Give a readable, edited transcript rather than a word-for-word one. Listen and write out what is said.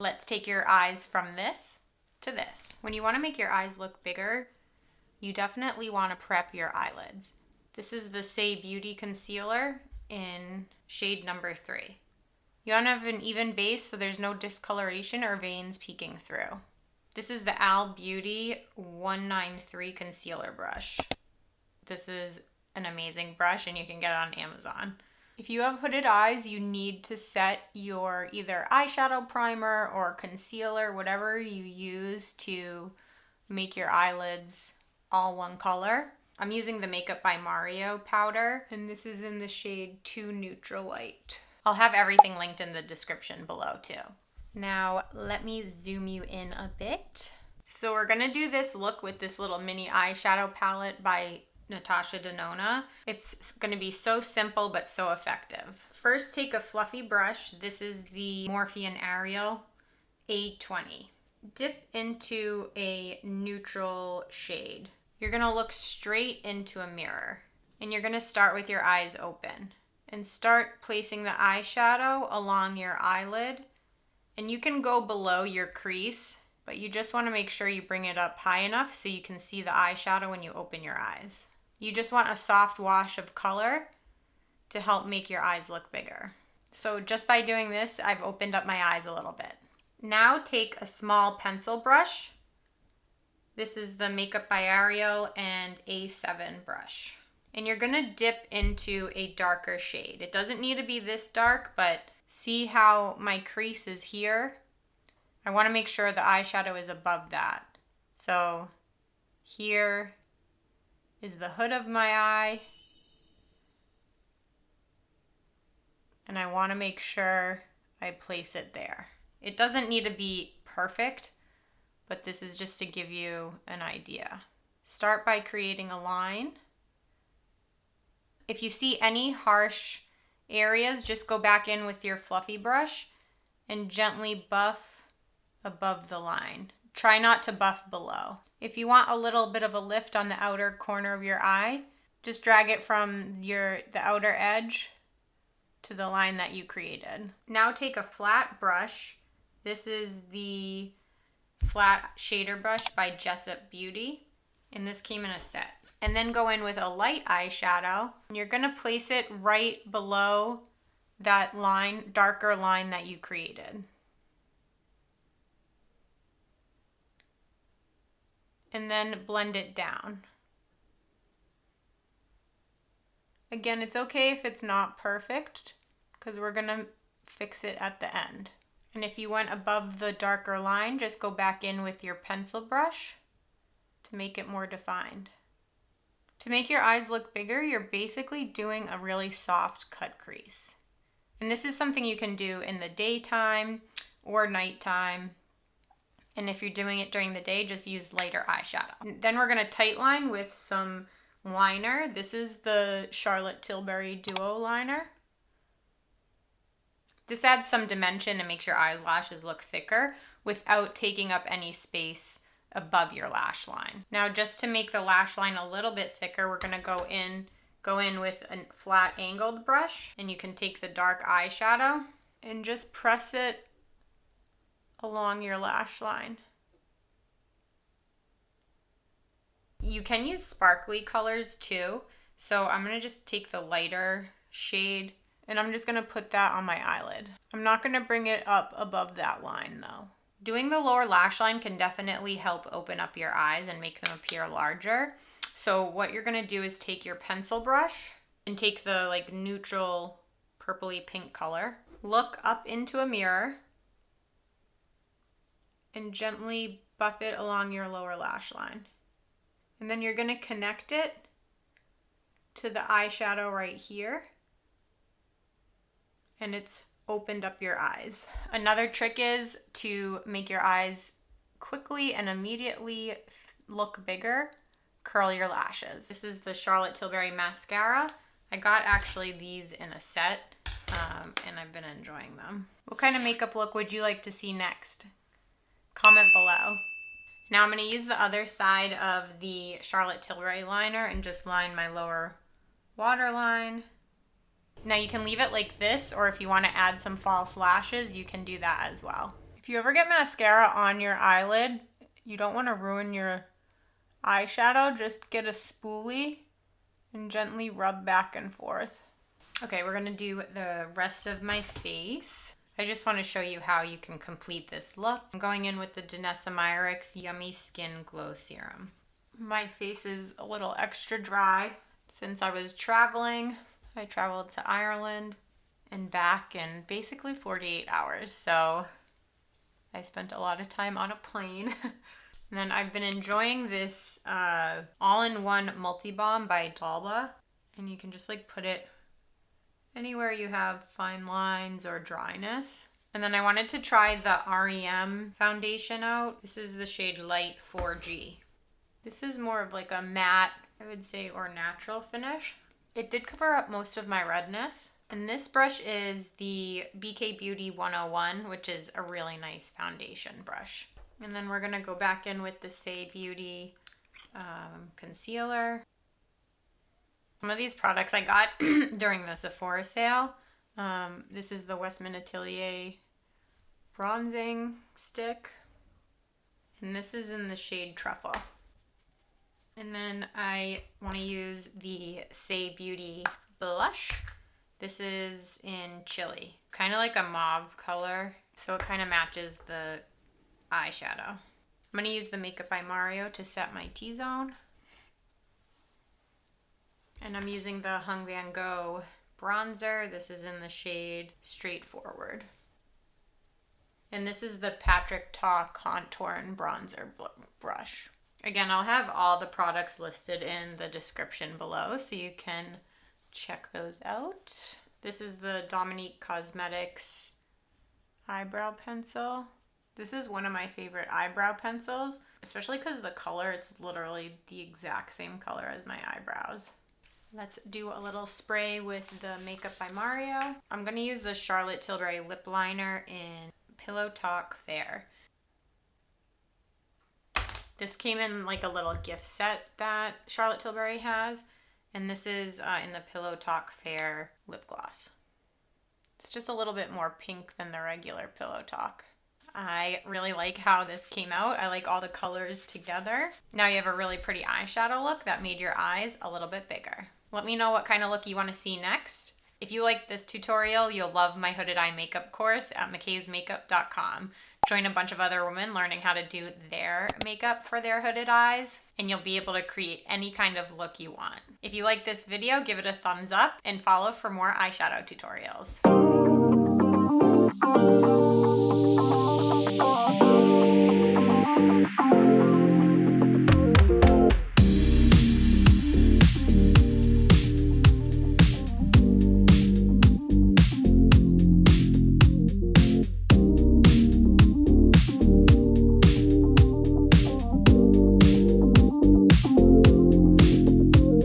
Let's take your eyes from this to this. When you want to make your eyes look bigger, you definitely want to prep your eyelids. This is the Say Beauty Concealer in shade number 3. You want to have an even base so there's no discoloration or veins peeking through. This is the Al Beauty 193 Concealer Brush. This is an amazing brush and you can get it on Amazon. If you have hooded eyes, you need to set your either eyeshadow primer or concealer, whatever you use to make your eyelids all one color. I'm using the Makeup by Mario powder, and this is in the shade 2 Neutral Light. I'll have everything linked in the description below too. Now let me zoom you in a bit. So we're gonna do this look with this little mini eyeshadow palette by Natasha Denona. It's gonna be so simple but so effective. First, take a fluffy brush. This is the Morphe Ariel A20. Dip into a neutral shade. You're gonna look straight into a mirror and you're gonna start with your eyes open and start placing the eyeshadow along your eyelid. And you can go below your crease, but you just wanna make sure you bring it up high enough so you can see the eyeshadow when you open your eyes. You just want a soft wash of color to help make your eyes look bigger. So just by doing this, I've opened up my eyes a little bit. Now take a small pencil brush. This is the Makeup by Ariel and A7 brush. And you're gonna dip into a darker shade. It doesn't need to be this dark, but see how my crease is here? I wanna make sure the eyeshadow is above that. So here is the hood of my eye. And I wanna make sure I place it there. It doesn't need to be perfect, but this is just to give you an idea. Start by creating a line. If you see any harsh areas, just go back in with your fluffy brush and gently buff above the line. Try not to buff below. If you want a little bit of a lift on the outer corner of your eye, just drag it from the outer edge to the line that you created. Now take a flat brush. This is the Flat Shader Brush by Jessup Beauty, and this came in a set. And then go in with a light eyeshadow, and you're gonna place it right below that line, darker line that you created. And then blend it down. Again, it's okay if it's not perfect, because we're gonna fix it at the end. And if you went above the darker line, just go back in with your pencil brush to make it more defined. To make your eyes look bigger, you're basically doing a really soft cut crease. And this is something you can do in the daytime or nighttime. And if you're doing it during the day, just use lighter eyeshadow. Then we're gonna tightline with some liner. This is the Charlotte Tilbury Duo Liner. This adds some dimension and makes your eyelashes look thicker without taking up any space above your lash line. Now, just to make the lash line a little bit thicker, we're gonna go in with a flat angled brush, and you can take the dark eyeshadow and just press it along your lash line. You can use sparkly colors too, so I'm gonna just take the lighter shade and I'm just gonna put that on my eyelid. I'm not gonna bring it up above that line though. Doing the lower lash line can definitely help open up your eyes and make them appear larger. So what you're gonna do is take your pencil brush and take the like neutral purpley pink color. Look up into a mirror and gently buff it along your lower lash line. And then you're gonna connect it to the eyeshadow right here. And it's opened up your eyes. Another trick is to make your eyes quickly and immediately look bigger, curl your lashes. This is the Charlotte Tilbury mascara. I got actually these in a set and I've been enjoying them. What kind of makeup look would you like to see next? Comment below. Now I'm gonna use the other side of the Charlotte Tilbury liner and just line my lower waterline. Now you can leave it like this, or if you want to add some false lashes, you can do that as well. If you ever get mascara on your eyelid, you don't want to ruin your eyeshadow, just get a spoolie and gently rub back and forth. Okay, we're gonna do the rest of my face. I just want to show you how you can complete this look. I'm going in with the Danessa Myricks Yummy Skin Glow Serum. My face is a little extra dry since I was traveling. I traveled to Ireland and back in basically 48 hours, so I spent a lot of time on a plane. And then I've been enjoying this all-in-one multi-balm by Dalba, and you can just like put it anywhere you have fine lines or dryness. And then I wanted to try the REM foundation out. This is the shade Light 4G. This is more of like a matte, I would say, or natural finish. It did cover up most of my redness. And this brush is the BK Beauty 101, which is a really nice foundation brush. And then we're gonna go back in with the Say Beauty concealer. Some of these products I got during the Sephora sale. This is the Westman Atelier bronzing stick. And this is in the shade Truffle. And then I want to use the Say Beauty blush. This is in Chili. Kind of like a mauve color, so it kind of matches the eyeshadow. I'm going to use the Makeup by Mario to set my T-zone. And I'm using the Hung Van Gogh bronzer. This is in the shade Straightforward. And this is the Patrick Ta Contour and Bronzer brush. Again, I'll have all the products listed in the description below, so you can check those out. This is the Dominique Cosmetics eyebrow pencil. This is one of my favorite eyebrow pencils, especially because of the color. It's literally the exact same color as my eyebrows. Let's do a little spray with the Makeup by Mario. I'm going to use the Charlotte Tilbury lip liner in Pillow Talk Fair. This came in like a little gift set that Charlotte Tilbury has, and this is in the Pillow Talk Fair lip gloss. It's just a little bit more pink than the regular Pillow Talk. I really like how this came out. I like all the colors together. Now you have a really pretty eyeshadow look that made your eyes a little bit bigger. Let me know what kind of look you want to see next. If you like this tutorial, you'll love my hooded eye makeup course at Mikaysmakeup.com. Join a bunch of other women learning how to do their makeup for their hooded eyes, and you'll be able to create any kind of look you want. If you like this video, give it a thumbs up and follow for more eyeshadow tutorials.